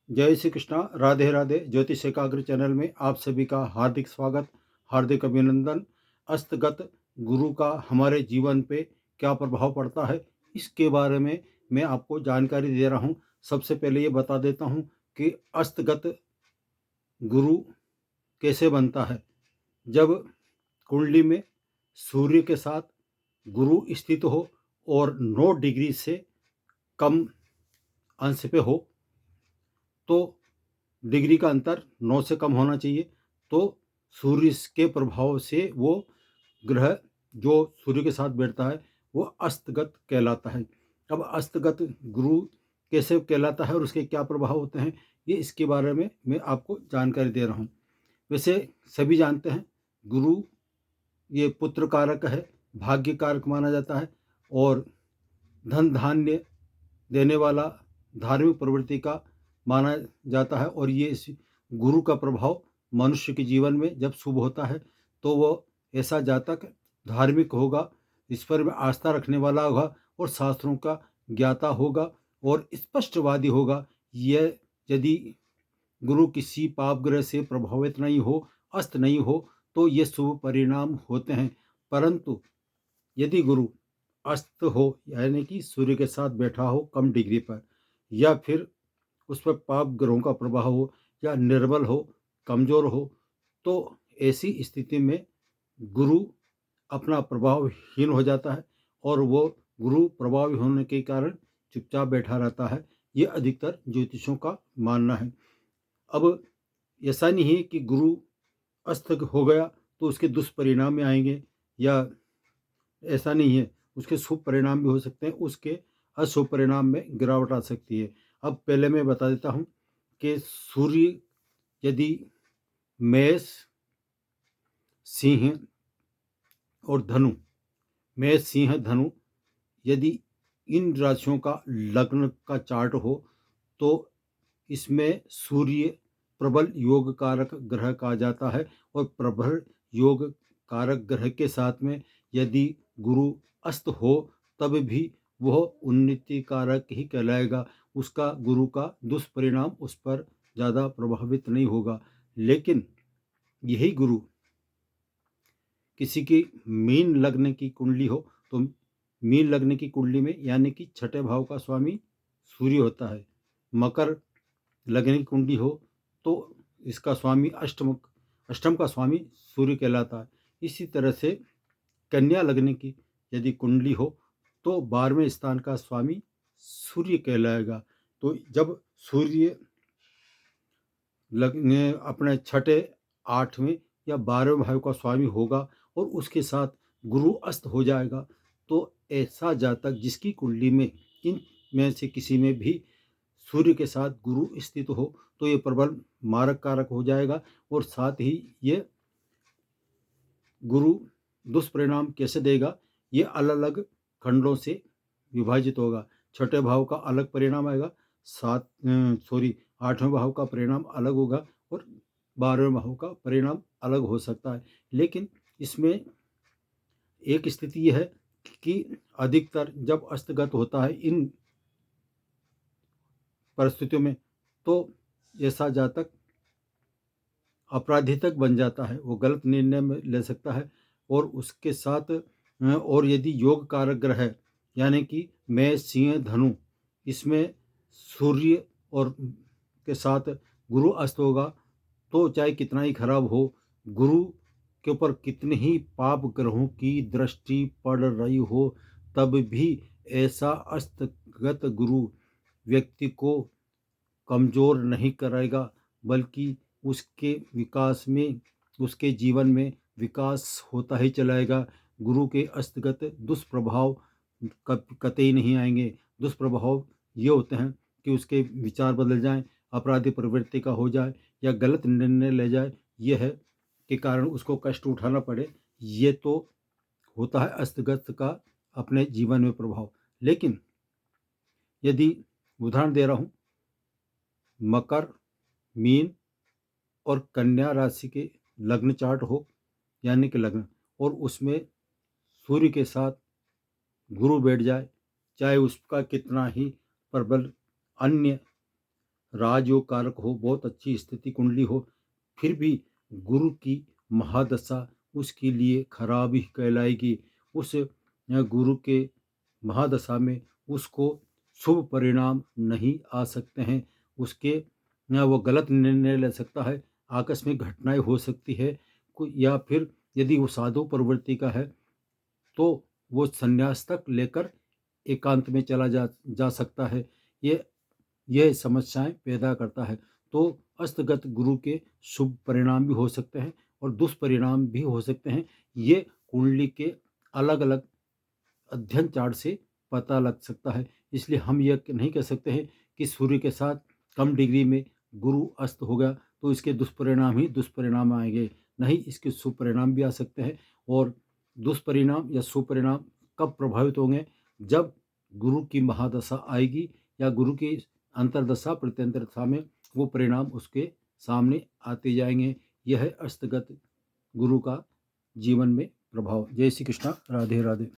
जय श्री कृष्णा, राधे राधे। ज्योतिष एकाग्र चैनल में आप सभी का हार्दिक स्वागत, हार्दिक अभिनंदन। अस्तगत गुरु का हमारे जीवन पे क्या प्रभाव पड़ता है, इसके बारे में मैं आपको जानकारी दे रहा हूँ। सबसे पहले ये बता देता हूँ कि अस्तगत गुरु कैसे बनता है। जब कुंडली में सूर्य के साथ गुरु स्थित हो और 9 डिग्री से कम अंश पे हो, तो डिग्री का अंतर 9 से कम होना चाहिए, तो सूर्य के प्रभाव से वो ग्रह जो सूर्य के साथ बैठता है वो अस्तगत कहलाता है। अब अस्तगत गुरु कैसे कहलाता है और उसके क्या प्रभाव होते हैं, ये इसके बारे में मैं आपको जानकारी दे रहा हूँ। वैसे सभी जानते हैं, गुरु ये पुत्र कारक है, भाग्य कारक माना जाता है और धन धान्य देने वाला धार्मिक प्रवृत्ति का माना जाता है। और ये इस गुरु का प्रभाव मनुष्य के जीवन में जब शुभ होता है तो वो ऐसा जातक धार्मिक होगा, ईश्वर में आस्था रखने वाला होगा और शास्त्रों का ज्ञाता होगा और स्पष्टवादी होगा। यह यदि गुरु किसी पाप ग्रह से प्रभावित नहीं हो, अस्त नहीं हो, तो ये शुभ परिणाम होते हैं। परंतु यदि गुरु अस्त हो, यानी कि सूर्य के साथ बैठा हो कम डिग्री पर, या फिर उस पर पाप ग्रहों का प्रभाव हो, या निर्बल हो, कमजोर हो, तो ऐसी स्थिति में गुरु अपना प्रभावहीन हो जाता है और वो गुरु प्रभावी होने के कारण चुपचाप बैठा रहता है। ये अधिकतर ज्योतिषों का मानना है। अब ऐसा नहीं है कि गुरु अस्त हो गया तो उसके दुष्परिणाम में आएंगे, या ऐसा नहीं है, उसके शुभ परिणाम भी हो सकते हैं, उसके अशुभ परिणाम में गिरावट आ सकती है। अब पहले मैं बता देता हूँ कि सूर्य यदि मेष, सिंह और धनु, मेष सिंह धनु, यदि इन राशियों का लग्न का चार्ट हो, तो इसमें सूर्य प्रबल योग कारक ग्रह कहा जाता है। और प्रबल योग कारक ग्रह के साथ में यदि गुरु अस्त हो, तब भी वह उन्नति कारक ही कहलाएगा। उसका गुरु का दुष्परिणाम उस पर ज़्यादा प्रभावित नहीं होगा। लेकिन यही गुरु किसी की मीन लग्न की कुंडली हो, तो मीन लग्न की कुंडली में यानी कि छठे भाव का स्वामी सूर्य होता है। मकर लग्न की कुंडली हो तो इसका स्वामी अष्टम का स्वामी सूर्य कहलाता है। इसी तरह से कन्या लग्न की यदि कुंडली हो तो 12वें स्थान का स्वामी सूर्य कहलाएगा। तो जब सूर्य लग्न अपने छठे, 8वें या 12वें भाव का स्वामी होगा और उसके साथ गुरु अस्त हो जाएगा, तो ऐसा जातक जिसकी कुंडली में इन में से किसी में भी सूर्य के साथ गुरु स्थित हो, तो ये प्रबल मारक कारक हो जाएगा। और साथ ही ये गुरु दुष्परिणाम कैसे देगा, ये अलग अलग खंडों से विभाजित होगा। छठे भाव का अलग परिणाम आएगा, 8वें भाव का परिणाम अलग होगा और 12वें भाव का परिणाम अलग हो सकता है। लेकिन इसमें एक स्थिति यह है कि अधिकतर जब अस्तगत होता है इन परिस्थितियों में, तो ऐसा जातक अपराधी तक बन जाता है, वो गलत निर्णय में ले सकता है। और उसके साथ और यदि योग कारक ग्रह है, यानी कि मेष, सिंह, धनु, इसमें सूर्य और के साथ गुरु अस्त होगा, तो चाहे कितना ही खराब हो, गुरु के ऊपर कितने ही पाप ग्रहों की दृष्टि पड़ रही हो, तब भी ऐसा अस्तगत गुरु व्यक्ति को कमज़ोर नहीं करेगा, बल्कि उसके विकास में, उसके जीवन में विकास होता ही चलाएगा। गुरु के अस्तगत दुष्प्रभाव कतई नहीं आएंगे। दुष्प्रभाव ये होते हैं कि उसके विचार बदल जाएं, अपराधी प्रवृत्ति का हो जाए या गलत निर्णय ले जाए, ये है के कारण उसको कष्ट उठाना पड़े। ये तो होता है अस्तगत का अपने जीवन में प्रभाव। लेकिन यदि उदाहरण दे रहा हूँ, मकर, मीन और कन्या राशि के लग्न चार्ट हो, यानी कि लग्न, और उसमें सूर्य के साथ गुरु बैठ जाए, चाहे उसका कितना ही प्रबल अन्य राजयोग कारक हो, बहुत अच्छी स्थिति कुंडली हो, फिर भी गुरु की महादशा उसके लिए खराब ही कहलाएगी। उस गुरु के महादशा में उसको शुभ परिणाम नहीं आ सकते हैं। उसके वो गलत निर्णय ले सकता है, आकस्मिक घटनाएं हो सकती है, या फिर यदि वो साधु प्रवृत्ति का है तो वो संन्यास तक लेकर एकांत में चला जा सकता है। ये समस्याएं पैदा करता है। तो अस्तगत गुरु के शुभ परिणाम भी हो सकते हैं और दुष्परिणाम भी हो सकते हैं। ये कुंडली के अलग अलग अध्ययन चार्ट से पता लग सकता है। इसलिए हम यह नहीं कह सकते हैं कि सूर्य के साथ कम डिग्री में गुरु अस्त हो गया तो इसके दुष्परिणाम ही दुष्परिणाम आएंगे। नहीं, इसके शुभ परिणाम भी आ सकते हैं। और दुष्परिणाम या शुभ परिणाम कब प्रभावित होंगे? जब गुरु की महादशा आएगी या गुरु की अंतरदशा प्रत्यंतर दशा में वो परिणाम उसके सामने आते जाएंगे। यह है अस्तगत गुरु का जीवन में प्रभाव। जय श्री कृष्णा। राधे राधे।